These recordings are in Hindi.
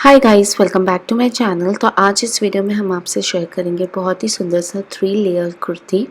Hi guys, welcome back to my channel. तो आज इस वीडियो में हम आपसे शेयर करेंगे बहुत ही सुंदर सा 3 लेयर कुर्ती।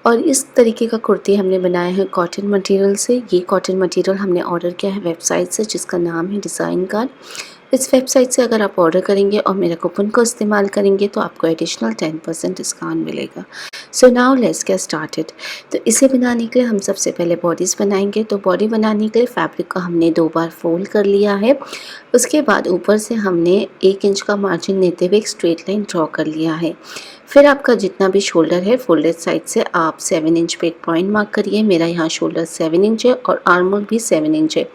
और इस तरीके का कुर्ती हमने बनाया है कॉटन मटेरियल से। ये कॉटन मटेरियल हमने ऑर्डर किया है वेबसाइट से जिसका नाम है डिज़ाइन कार्ड। इस वेबसाइट से अगर आप ऑर्डर करेंगे और मेरा कूपन को इस्तेमाल करेंगे तो आपको एडिशनल 10% डिस्काउंट मिलेगा। So now let's get started. तो इसे बनाने के लिए हम सबसे पहले बॉडीज़ बनाएंगे। तो बॉडी बनाने के लिए फैब्रिक को हमने 2 बार फोल्ड कर लिया है। उसके बाद ऊपर से हमने 1 इंच का मार्जिन लेते हुए एक स्ट्रेट लाइन ड्रॉ कर लिया है। फिर आपका जितना भी शोल्डर है फोल्डेड साइड से आप 7 इंच पे एक पॉइंट मार्क करिए। मेरा यहाँ शोल्डर 7 इंच है और आर्म होल भी 7 इंच है।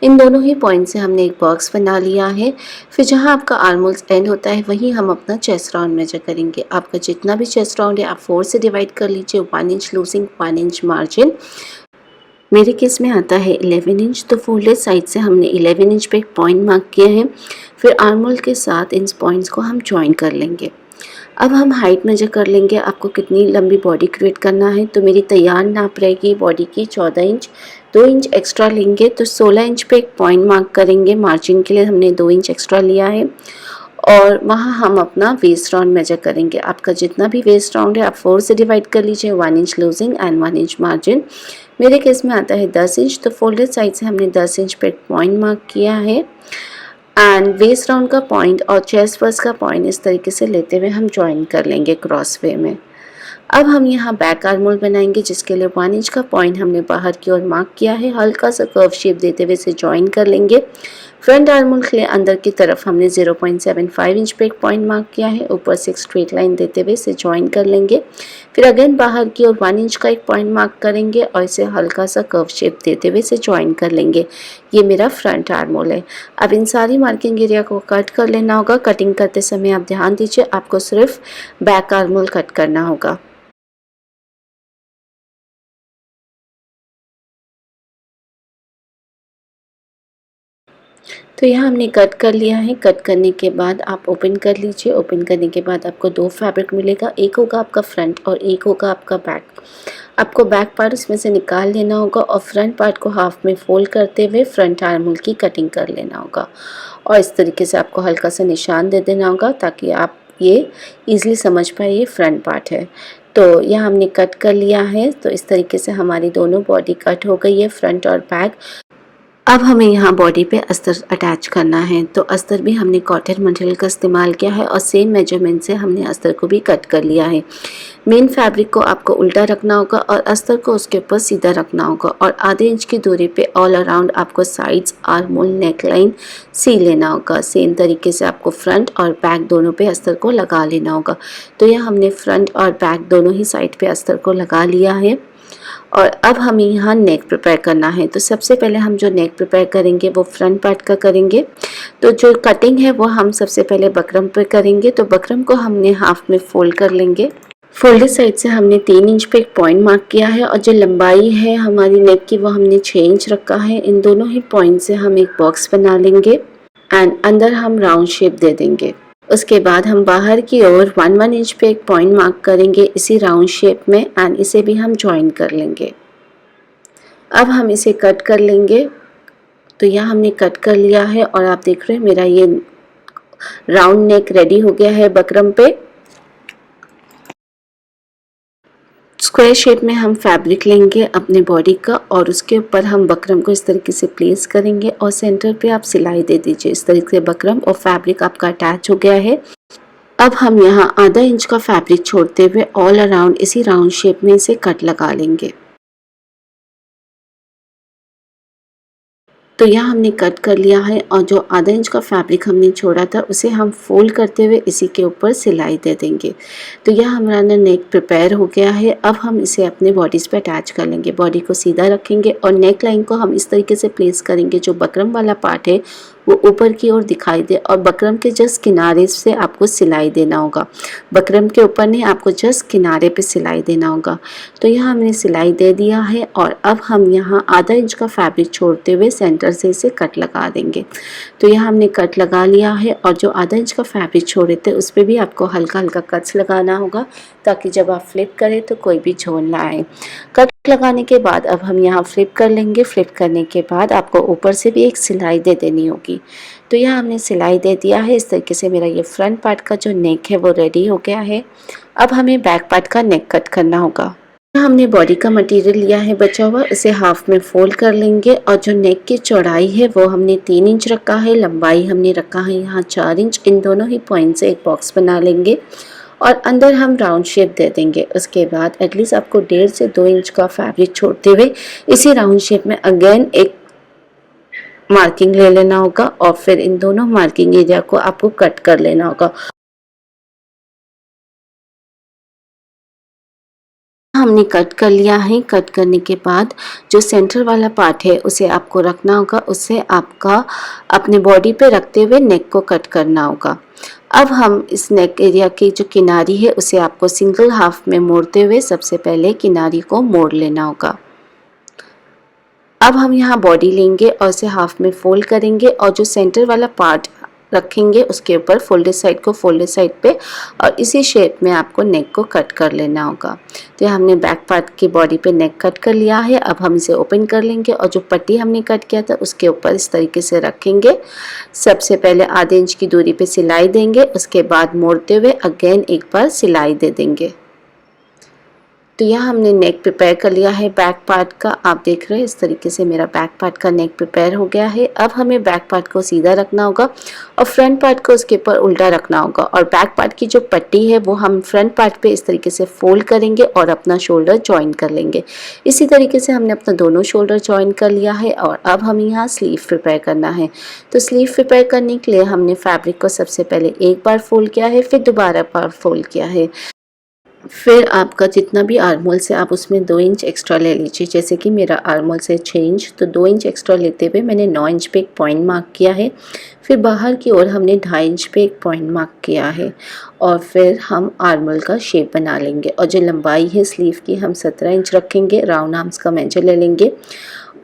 इन दोनों ही पॉइंट से हमने एक बॉक्स बना लिया है। फिर जहाँ आपका आर्म होल एंड होता है वहीं हम अपना चेस्ट राउंड मेजर करेंगे। आपका जितना भी चेस्ट राउंड है आप 4 से डिवाइड कर लीजिए। 1 इंच लूजिंग, 1 इंच मार्जिन। मेरे केस में आता है 11 इंच। तो फोल्डेड साइड से हमने 11 इंच पे एक पॉइंट मार्क किया है। फिर आर्म होल के साथ इन पॉइंट्स को हम ज्वाइन कर लेंगे। अब हम हाइट मेजर कर लेंगे। आपको कितनी लंबी बॉडी क्रिएट करना है। तो मेरी तैयार नाप रहेगी बॉडी की 14 इंच। 2 इंच एक्स्ट्रा लेंगे तो 16 इंच पे एक पॉइंट मार्क करेंगे। मार्जिन के लिए हमने 2 इंच एक्स्ट्रा लिया है और वहाँ हम अपना वेस्ट राउंड मेजर करेंगे। आपका जितना भी वेस्ट राउंड है आप 4 से डिवाइड कर लीजिए। 1 inch losing and 1 inch margin. मेरे केस में आता है 10 इंच। तो फोल्डेड साइड से हमने 10 इंच पे पॉइंट मार्क किया है एंड वेस्ट राउंड का पॉइंट और चेस्ट फर्स्ट का पॉइंट इस तरीके से लेते हुए हम ज्वाइन कर लेंगे क्रॉस वे में। अब हम यहाँ बैक आर्म होल बनाएंगे जिसके लिए 1 इंच का पॉइंट हमने बाहर की ओर मार्क किया है। हल्का सा कर्व शेप देते हुए इसे ज्वाइन कर लेंगे। फ्रंट आर्म होल के लिए अंदर की तरफ हमने 0.75 इंच पे एक पॉइंट मार्क किया है। ऊपर से एक स्ट्रेट लाइन देते हुए इसे ज्वाइन कर लेंगे। फिर अगेन बाहर की ओर 1 इंच का एक पॉइंट मार्क करेंगे और इसे हल्का सा कर्व शेप देते हुए इसे ज्वाइन कर लेंगे। ये मेरा फ्रंट आर्म होल है। अब इन सारी मार्किंग एरिया को कट कर लेना होगा। कटिंग करते समय आप ध्यान दीजिए, आपको सिर्फ बैक आर्म होल कट करना होगा। तो यहाँ हमने कट कर लिया है। कट करने के बाद आप ओपन कर लीजिए। ओपन करने के बाद आपको 2 फैब्रिक मिलेगा। एक होगा आपका फ्रंट और एक होगा आपका बैक। आपको बैक पार्ट इसमें से निकाल लेना होगा और फ्रंट पार्ट को हाफ में फोल्ड करते हुए फ्रंट आर्म होल की कटिंग कर लेना होगा। और इस तरीके से आपको हल्का सा निशान दे देना होगा ताकि आप ये ईजिली समझ पाए ये फ्रंट पार्ट है। तो यहाँ हमने कट कर लिया है। तो इस तरीके से हमारी दोनों बॉडी कट हो गई है, फ्रंट और बैक। अब हमें यहाँ बॉडी पे अस्तर अटैच करना है। तो अस्तर भी हमने कॉटन मटेरियल का इस्तेमाल किया है और सेम मेजरमेंट से हमने अस्तर को भी कट कर लिया है। मेन फैब्रिक को आपको उल्टा रखना होगा और अस्तर को उसके ऊपर सीधा रखना होगा और आधे इंच की दूरी पे ऑल अराउंड आपको sides, arm hole, neck line सी लेना होगा। सेम तरीके से आपको फ्रंट और बैक दोनों पे अस्तर को लगा लेना होगा। तो यह हमने फ्रंट और बैक दोनों ही साइड पे अस्तर को लगा लिया है। और अब हमें यहाँ नेक प्रिपेयर करना है। तो सबसे पहले हम जो नेक प्रिपेयर करेंगे वो फ्रंट पार्ट का करेंगे। तो जो कटिंग है वो हम सबसे पहले बकरम पे करेंगे। तो बकरम को हमने हाफ में फोल्ड कर लेंगे। फोल्डेड साइड से हमने 3 इंच पे एक पॉइंट मार्क किया है और जो लंबाई है हमारी नेक की वो हमने 6 इंच रखा है। इन दोनों ही पॉइंट से हम एक बॉक्स बना लेंगे एंड अंदर हम राउंड शेप दे देंगे। उसके बाद हम बाहर की ओर 1 इंच पे एक पॉइंट मार्क करेंगे इसी राउंड शेप में एंड इसे भी हम ज्वाइन कर लेंगे। अब हम इसे कट कर लेंगे। तो यहाँ हमने कट कर लिया है और आप देख रहे हैं मेरा ये राउंड नेक रेडी हो गया है बकरम पे। स्क्वायर शेप में हम फैब्रिक लेंगे अपने बॉडी का और उसके ऊपर हम बकरम को इस तरीके से प्लेस करेंगे और सेंटर पे आप सिलाई दे दीजिए। इस तरीके से बकरम और फैब्रिक आपका अटैच हो गया है। अब हम यहाँ आधा इंच का फैब्रिक छोड़ते हुए ऑल अराउंड इसी राउंड शेप में इसे कट लगा लेंगे। तो यहाँ हमने कट कर लिया है और जो आधा इंच का फैब्रिक हमने छोड़ा था उसे हम फोल्ड करते हुए इसी के ऊपर सिलाई दे देंगे। तो यह हमारा नेक प्रिपेयर हो गया है। अब हम इसे अपने बॉडीज़ पे अटैच कर लेंगे। बॉडी को सीधा रखेंगे और नेक लाइन को हम इस तरीके से प्लेस करेंगे जो बकरम वाला पार्ट है वो ऊपर की ओर दिखाई दे और बकरम के जस्ट किनारे से आपको सिलाई देना होगा। बकरम के ऊपर नहीं, आपको जस्ट किनारे पे सिलाई देना होगा। तो यहाँ हमने सिलाई दे दिया है और अब हम यहाँ आधा इंच का फैब्रिक छोड़ते हुए सेंटर से इसे कट लगा देंगे। तो यहाँ हमने कट लगा लिया है और जो आधा इंच का फैब्रिक छोड़े थे उस पर भी आपको हल्का हल्का कट्स लगाना होगा ताकि जब आप फ्लिप करें तो कोई भी झोल ना आए। कट लगाने के बाद अब हम यहाँ फ्लिप कर लेंगे। फ्लिप करने के बाद आपको ऊपर से भी एक सिलाई दे देनी होगी। तो यहाँ हमने सिलाई दे दिया है। इस तरीके से मेरा ये फ्रंट पार्ट का जो नेक है वो रेडी हो गया है। अब हमें बैक पार्ट का नेक कट करना होगा। हमने बॉडी का मटेरियल लिया है बचा हुआ, इसे हाफ में फोल्ड कर लेंगे और जो नेक की चौड़ाई है वो हमने 3 इंच रखा है, लंबाई हमने रखा है यहाँ 4 इंच। इन दोनों ही पॉइंट से एक बॉक्स बना लेंगे और अंदर हम राउंड शेप दे देंगे। उसके बाद एटलीस्ट आपको 1.5 से 2 इंच का फैब्रिक छोड़ते हुए इसी राउंड शेप में अगेन एक मार्किंग ले लेना होगा और फिर इन दोनों मार्किंग एरिया को आपको कट कर लेना होगा। हमने कट कर लिया है। कट करने के बाद जो सेंटर वाला पार्ट है उसे आपको रखना होगा, उसे आपका अपने बॉडी पे रखते हुए नेक को कट करना होगा। अब हम इस नेक एरिया की जो किनारी है उसे आपको सिंगल हाफ में मोड़ते हुए सबसे पहले किनारी को मोड़ लेना होगा। अब हम यहाँ बॉडी लेंगे और इसे हाफ में फोल्ड करेंगे और जो सेंटर वाला पार्ट रखेंगे उसके ऊपर फोल्डेड साइड को फोल्डेड साइड पे और इसी शेप में आपको नेक को कट कर लेना होगा। तो हमने बैक पार्ट की बॉडी पे नेक कट कर लिया है। अब हम इसे ओपन कर लेंगे और जो पट्टी हमने कट किया था उसके ऊपर इस तरीके से रखेंगे। सबसे पहले आधे इंच की दूरी पे सिलाई देंगे, उसके बाद मोड़ते हुए अगेन एक बार सिलाई दे देंगे। तो यहाँ हमने नेक प्रिपेयर कर लिया है बैक पार्ट का। आप देख रहे हैं इस तरीके से मेरा बैक पार्ट का नेक प्रिपेयर हो गया है। अब हमें बैक पार्ट को सीधा रखना होगा और फ्रंट पार्ट को उसके ऊपर उल्टा रखना होगा और बैक पार्ट की जो पट्टी है वो हम फ्रंट पार्ट पे इस तरीके से फोल्ड करेंगे और अपना शोल्डर ज्वाइन कर लेंगे। इसी तरीके से हमने अपना दोनों शोल्डर ज्वाइन कर लिया है और अब हमें यहाँ स्लीव प्रिपेयर करना है। तो स्लीव प्रिपेयर करने के लिए हमने फैब्रिक को सबसे पहले एक बार फोल्ड किया है, फिर दोबारा बार फोल्ड किया है। फिर आपका जितना भी आर्मोल से आप उसमें 2 इंच एक्स्ट्रा ले लीजिए। जैसे कि मेरा आर्मोल से 6 इंच, तो 2 इंच एक्स्ट्रा लेते हुए मैंने 9 इंच पे एक पॉइंट मार्क किया है। फिर बाहर की ओर हमने 2.5 इंच पे एक पॉइंट मार्क किया है और फिर हम आर्मोल का शेप बना लेंगे। और जो लंबाई है स्लीव की हम 17 इंच रखेंगे। राउंड आर्म्स का मेजर ले लेंगे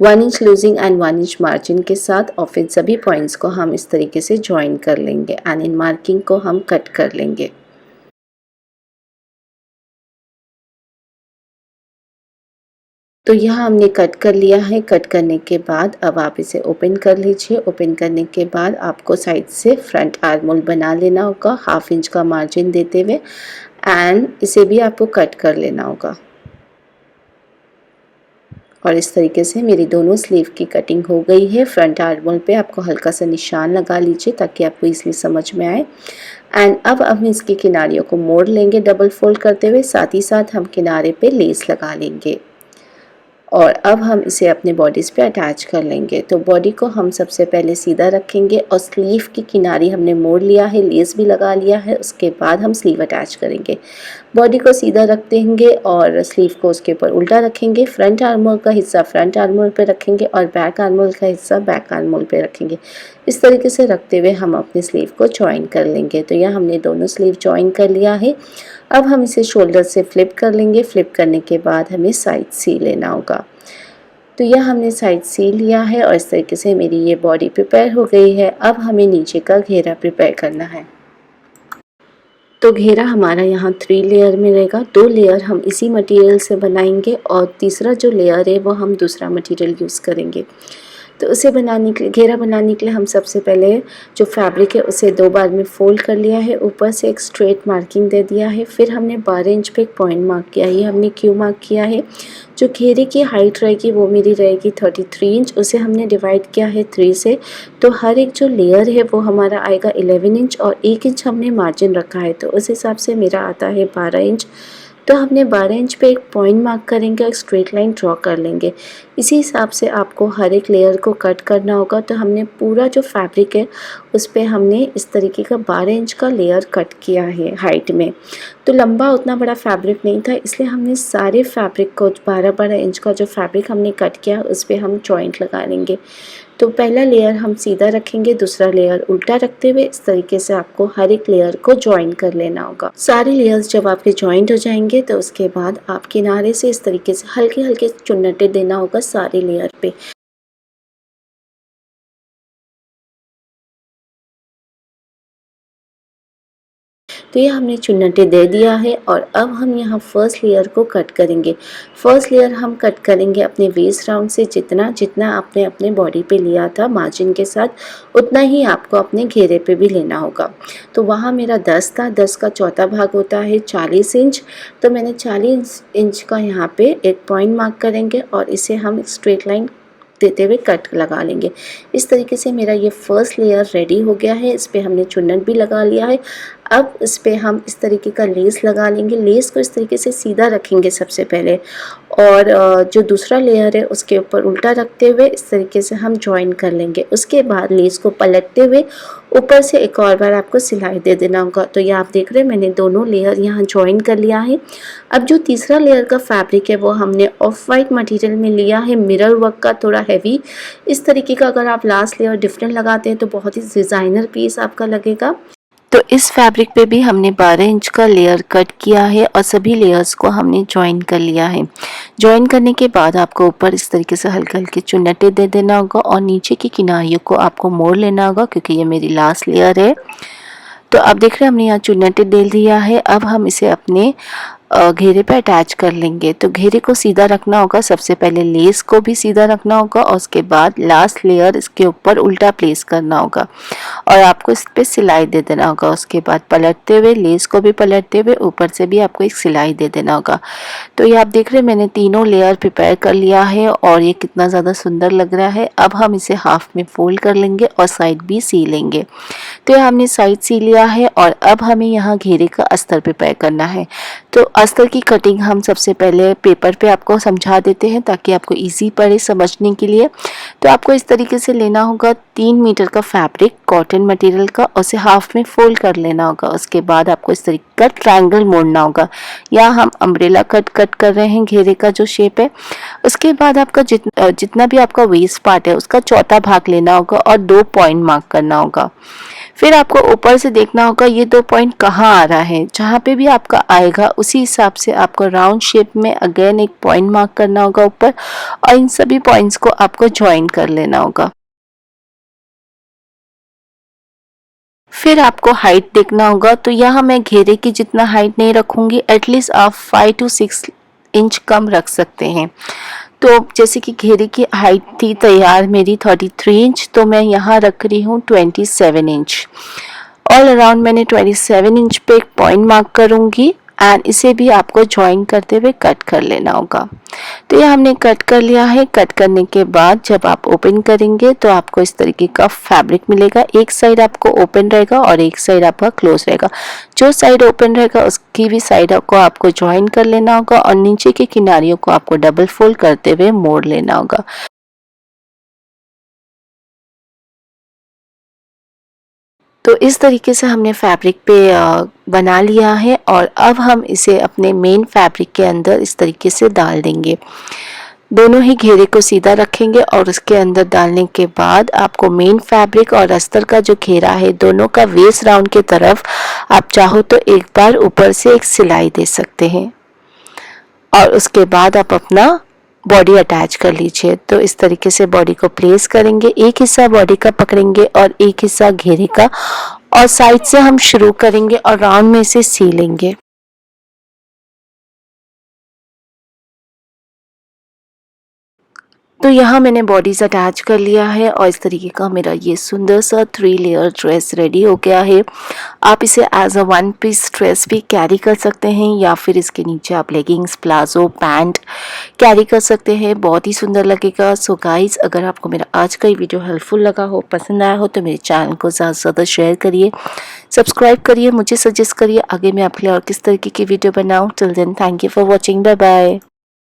1 inch losing and 1 inch margin के साथ और फिर सभी पॉइंट्स को हम इस तरीके से ज्वाइन कर लेंगे एंड इन मार्किंग को हम कट कर लेंगे। तो यहाँ हमने कट कर लिया है। कट करने के बाद अब आप इसे ओपन कर लीजिए। ओपन करने के बाद आपको साइड से फ्रंट आर्मोल बना लेना होगा 1/2 इंच का मार्जिन देते हुए एंड इसे भी आपको कट कर लेना होगा। और इस तरीके से मेरी दोनों स्लीव की कटिंग हो गई है। फ्रंट आर्मोल पे आपको हल्का सा निशान लगा लीजिए ताकि आपको इसलिए समझ में आए। एंड अब हम इसकी किनारियों को मोड़ लेंगे डबल फोल्ड करते हुए, साथ ही साथ हम किनारे पे लेस लगा लेंगे और अब हम इसे अपने बॉडीज़ पे अटैच कर लेंगे। तो बॉडी को हम सबसे पहले सीधा रखेंगे और स्लीव की किनारी हमने मोड़ लिया है, लेस भी लगा लिया है। उसके बाद हम स्लीव अटैच करेंगे। बॉडी को सीधा रख देंगे और स्लीव को उसके ऊपर उल्टा रखेंगे। फ्रंट आर्मोल का हिस्सा फ्रंट आर्मोल पे रखेंगे और बैक आर्मोल का हिस्सा बैक आर्मोल पे रखेंगे। इस तरीके से रखते हुए हम अपनी स्लीव को ज्वाइन कर लेंगे। तो यहाँ हमने दोनों स्लीव ज्वाइन कर लिया है। अब हम इसे शोल्डर से फ्लिप कर लेंगे। फ्लिप करने के बाद हमें साइड सी लेना होगा। तो यह हमने साइड सी लिया है और इस तरीके से मेरी ये बॉडी प्रिपेयर हो गई है। अब हमें नीचे का घेरा प्रिपेयर करना है। तो घेरा हमारा यहाँ 3 लेयर में रहेगा। 2 लेयर हम इसी मटेरियल से बनाएंगे और तीसरा जो लेयर है वो हम दूसरा मटेरियल यूज़ करेंगे। तो उसे बनाने के लिए घेरा बनाने के लिए हम सबसे पहले जो फैब्रिक है उसे 2 बार में फोल्ड कर लिया है, ऊपर से एक स्ट्रेट मार्किंग दे दिया है। फिर हमने 12 इंच पे एक पॉइंट मार्क किया है, ये हमने क्यों मार्क किया है। जो घेरे की हाइट रहेगी वो मेरी रहेगी 33 इंच, उसे हमने डिवाइड किया है 3 से। तो हर एक जो लेयर है वो हमारा आएगा 11 इंच और 1 इंच हमने मार्जिन रखा है, तो उस हिसाब से मेरा आता है 12 इंच। तो हमने 12 इंच पे एक पॉइंट मार्क करेंगे और एक स्ट्रेट लाइन ड्रॉ कर लेंगे। इसी हिसाब से आपको हर एक लेयर को कट करना होगा। तो हमने पूरा जो फैब्रिक है उस पे हमने इस तरीके का 12 इंच का लेयर कट किया है हाइट में। तो लंबा उतना बड़ा फैब्रिक नहीं था, इसलिए हमने सारे फैब्रिक को 12-12 इंच का जो फैब्रिक हमने कट किया उस पर हम जॉइंट लगा लेंगे। तो पहला लेयर हम सीधा रखेंगे, दूसरा लेयर उल्टा रखते हुए इस तरीके से आपको हर एक लेयर को ज्वाइन कर लेना होगा। सारे लेयर्स जब आपके ज्वाइंट हो जाएंगे तो उसके बाद आप किनारे से इस तरीके से हल्के हल्के चुन्नटे देना होगा सारे लेयर पे। तो ये हमने चुन्नटे दे दिया है और अब हम यहाँ फर्स्ट लेयर को कट करेंगे। फर्स्ट लेयर हम कट करेंगे अपने वेस्ट राउंड से जितना आपने अपने बॉडी पे लिया था मार्जिन के साथ, उतना ही आपको अपने घेरे पे भी लेना होगा। तो वहाँ मेरा 10 था, 10 का चौथा भाग होता है 40 इंच, तो मैंने 40 इंच का यहाँ पे एक पॉइंट मार्क करेंगे और इसे हम स्ट्रेट लाइन देते हुए कट लगा लेंगे। इस तरीके से मेरा ये फर्स्ट लेयर रेडी हो गया है। इस पे हमने चुन्नट भी लगा लिया है। अब इस पे हम इस तरीके का लेस लगा लेंगे। लेस को इस तरीके से सीधा रखेंगे सबसे पहले और जो दूसरा लेयर है उसके ऊपर उल्टा रखते हुए इस तरीके से हम जॉइन कर लेंगे। उसके बाद लेस को पलटते हुए ऊपर से एक और बार आपको सिलाई दे देना होगा। तो ये आप देख रहे हैं मैंने दोनों लेयर यहाँ जॉइन कर लिया है। अब जो तीसरा लेयर का फैब्रिक है वो हमने ऑफ वाइट मटेरियल में लिया है, मिरर वर्क का, थोड़ा हैवी। इस तरीके का अगर आप लास्ट लेयर डिफरेंट लगाते हैं तो बहुत ही डिज़ाइनर पीस आपका लगेगा। तो इस फैब्रिक पे भी हमने 12 इंच का लेयर कट किया है और सभी लेयर्स को हमने जॉइन कर लिया है। जॉइन करने के बाद आपको ऊपर इस तरीके से हल्के हल्के चुन्नटे दे देना होगा और नीचे की किनारियों को आपको मोड़ लेना होगा क्योंकि ये मेरी लास्ट लेयर है। तो आप देख रहे हैं हमने यहाँ चुन्नटे दे दिया है। अब हम इसे अपने घेरे पे अटैच कर लेंगे। तो घेरे को सीधा रखना होगा, सबसे पहले लेस को भी सीधा रखना होगा और उसके बाद लास्ट लेयर इसके ऊपर उल्टा प्लेस करना होगा और आपको इस पे सिलाई दे देना होगा। उसके बाद पलटते हुए लेस को भी पलटते हुए ऊपर से भी आपको एक सिलाई दे देना होगा। तो ये आप देख रहे हैं मैंने तीनों लेयर प्रिपेयर कर लिया है और ये कितना ज़्यादा सुंदर लग रहा है। अब हम इसे हाफ में फोल्ड कर लेंगे और साइड भी सी लेंगे। तो हमने साइड सी लिया है और अब हमें यहाँ घेरे का अस्तर प्रिपेयर करना है। तो अस्तर की कटिंग हम सबसे पहले पेपर पे आपको समझा देते हैं ताकि आपको इजी पड़े समझने के लिए। तो आपको इस तरीके से लेना होगा 3 मीटर का फैब्रिक कॉटन मटेरियल का और उसे हाफ में फोल्ड कर लेना होगा। उसके बाद आपको इस तरीके का ट्रायंगल मोड़ना होगा। यहाँ हम अम्ब्रेला कट कर रहे हैं घेरे का जो शेप है। उसके बाद आपका जितना भी आपका वेस्ट पार्ट है उसका चौथा भाग लेना होगा और 2 पॉइंट मार्क करना होगा। फिर आपको ऊपर से देखना होगा ये 2 पॉइंट कहाँ आ रहा है। जहाँ पे भी आपका आएगा उसी हिसाब से आपको राउंड शेप में अगेन एक पॉइंट मार्क करना होगा ऊपर और इन सभी पॉइंट्स को आपको ज्वाइन कर लेना होगा। फिर आपको हाइट देखना होगा। तो यहाँ मैं घेरे की जितना हाइट नहीं रखूंगी, एटलीस्ट आप 5 to 6 इंच कम रख सकते हैं। तो जैसे कि घेरे की हाइट थी तैयार मेरी 33 इंच, तो मैं यहाँ रख रही हूँ 27 इंच। ऑल अराउंड मैंने 27 इंच पे एक पॉइंट मार्क करूँगी एंड इसे भी आपको ज्वाइन करते हुए कट कर लेना होगा। तो ये हमने कट कर लिया है। कट करने के बाद जब आप ओपन करेंगे तो आपको इस तरीके का फैब्रिक मिलेगा। एक साइड आपको ओपन रहेगा और एक साइड आपका क्लोज रहेगा। जो साइड ओपन रहेगा उसकी भी साइड को आपको ज्वाइन कर लेना होगा और नीचे की किनारियों को आपको डबल फोल्ड करते हुए मोड़ लेना होगा। तो इस तरीके से हमने फैब्रिक पे बना लिया है और अब हम इसे अपने मेन फैब्रिक के अंदर इस तरीके से डाल देंगे। दोनों ही घेरे को सीधा रखेंगे और उसके अंदर डालने के बाद आपको मेन फैब्रिक और अस्तर का जो घेरा है दोनों का वेस्ट राउंड की तरफ आप चाहो तो एक बार ऊपर से एक सिलाई दे सकते हैं और उसके बाद आप अपना बॉडी अटैच कर लीजिए। तो इस तरीके से बॉडी को प्लेस करेंगे। एक हिस्सा बॉडी का पकड़ेंगे और एक हिस्सा घेरे का और साइड से हम शुरू करेंगे और राउंड में इसे सी लेंगे। तो यहाँ मैंने बॉडीज अटैच कर लिया है और इस तरीके का मेरा ये सुंदर सा 3 लेयर ड्रेस रेडी हो गया है। आप इसे एज अ 1 पीस ड्रेस भी कैरी कर सकते हैं या फिर इसके नीचे आप लेगिंग्स, प्लाजो, पैंट कैरी कर सकते हैं। बहुत ही सुंदर लगेगा। सो गाइज, अगर आपको मेरा आज का ये वीडियो हेल्पफुल लगा हो, पसंद आया हो तो मेरे चैनल को ज़्यादा से ज़्यादा शेयर करिए, सब्सक्राइब करिए, मुझे सजेस्ट करिए आगे मैं आपके लिए और किस तरीके की वीडियो बनाऊँ। Till then, thank you for watching. Bye bye.